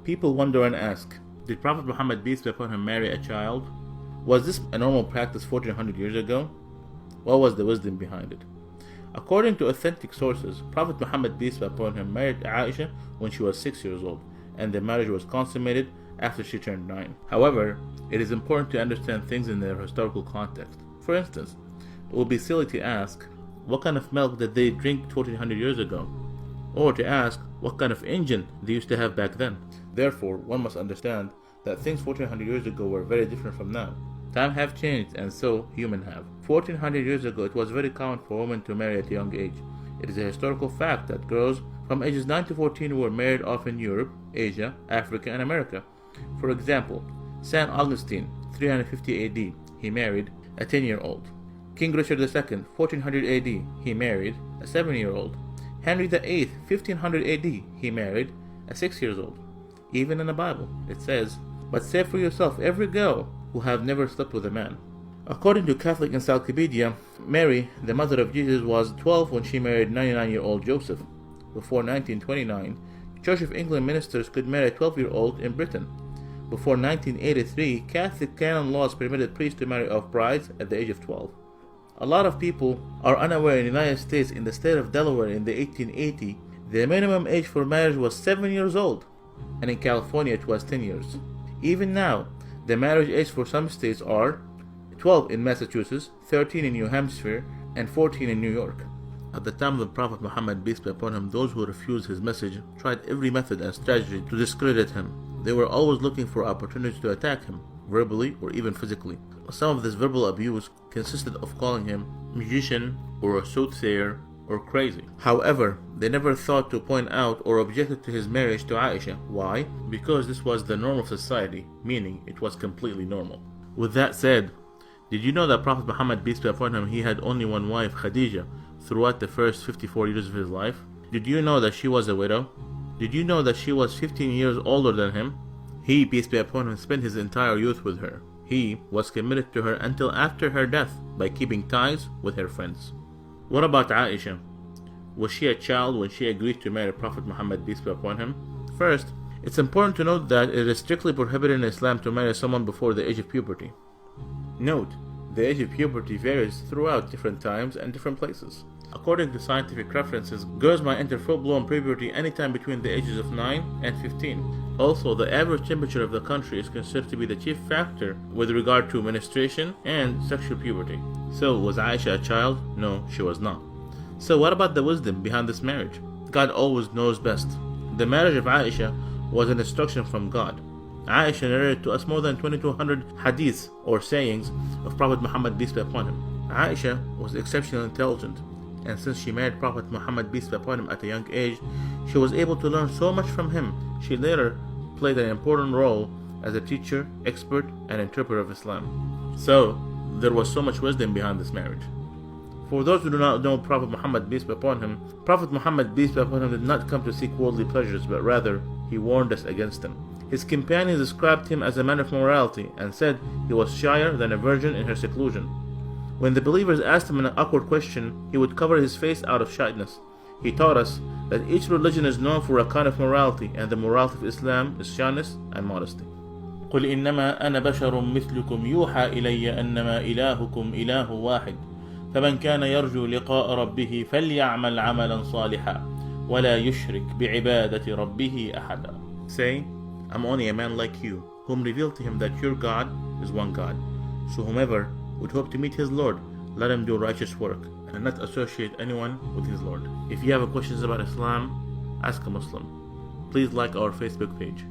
People wonder and ask, did Prophet Muhammad, peace be upon him, marry a child? Was this a normal practice 1400 years ago? What was the wisdom behind it? According to authentic sources, Prophet Muhammad, peace be upon him, married Aisha when she was 6 years old, and the marriage was consummated after she turned 9. However, it is important to understand things in their historical context. For instance, it would be silly to ask, what kind of milk did they drink 1400 years ago? Or to ask, what kind of engine they used to have back then? Therefore, one must understand that things 1400 years ago were very different from now. Time have changed, and so human have. 1400 years ago, it was very common for women to marry at a young age. It is a historical fact that girls from ages 9 to 14 were married off in Europe, Asia, Africa, and America. For example, St. Augustine, 350 AD, he married a 10-year-old. King Richard II, 1400 AD, he married a 7-year-old. Henry VIII, 1500 AD, he married a 6-year-old. Even in the Bible, it says, "But say for yourself every girl who have never slept with a man." According to Catholic Encyclopedia, Mary, the mother of Jesus, was 12 when she married 99-year-old Joseph. Before 1929, Church of England ministers could marry a 12-year-old in Britain. Before 1983, Catholic canon laws permitted priests to marry off brides at the age of 12. A lot of people are unaware in the United States, in the state of Delaware in the 1880, the minimum age for marriage was 7 years old, and in California it was 10 years. Even now, the marriage age for some states are 12 in Massachusetts, 13 in New Hampshire, and 14 in New York. At the time of the Prophet Muhammad, peace be upon him, those who refused his message tried every method and strategy to discredit him. They were always looking for opportunities to attack him, verbally or even physically. Some of this verbal abuse consisted of calling him magician or a soothsayer or crazy. However, they never thought to point out or objected to his marriage to Aisha. Why? Because this was the norm of society, meaning it was completely normal. With that said, did you know that Prophet Muhammad, peace be upon him, he had only one wife, Khadija, throughout the first 54 years of his life? Did you know that she was a widow? Did you know that she was 15 years older than him? He, peace be upon him, spent his entire youth with her. He was committed to her until after her death by keeping ties with her friends. What about Aisha? Was she a child when she agreed to marry Prophet Muhammad, peace be upon him? First, it's important to note that it is strictly prohibited in Islam to marry someone before the age of puberty. Note, the age of puberty varies throughout different times and different places. According to scientific references, girls might enter full-blown puberty anytime between the ages of 9 and 15. Also, the average temperature of the country is considered to be the chief factor with regard to menstruation and sexual puberty. So, was Aisha a child? No, she was not. So what about the wisdom behind this marriage? God always knows best. The marriage of Aisha was an instruction from God. Aisha narrated to us more than 2200 hadiths or sayings of Prophet Muhammad, peace be upon him. Aisha was exceptionally intelligent, and since she married Prophet Muhammad, peace be upon him, at a young age, she was able to learn so much from him. She later played an important role as a teacher, expert, and interpreter of Islam. So, there was so much wisdom behind this marriage. For those who do not know Prophet Muhammad, peace be upon him, Prophet Muhammad, peace be upon him, did not come to seek worldly pleasures, but rather, he warned us against them. His companions described him as a man of morality and said he was shyer than a virgin in her seclusion. When the believers asked him an awkward question, he would cover his face out of shyness. He taught us that each religion is known for a kind of morality, and the morality of Islam is shyness and modesty. قل إنما أنا بشر مثلكم يوحى إلي أنما إلهكم إله واحد فمن كان يرجو لقاء ربه فليعمل عملا صالحا ولا يشرك بعبادة ربه أحدا. Say, I'm only a man like you, whom revealed to him that your God is one God. So whomever would hope to meet his Lord, let him do righteous work, and not associate anyone with his Lord. If you have questions about Islam, ask a Muslim. Please like our Facebook page.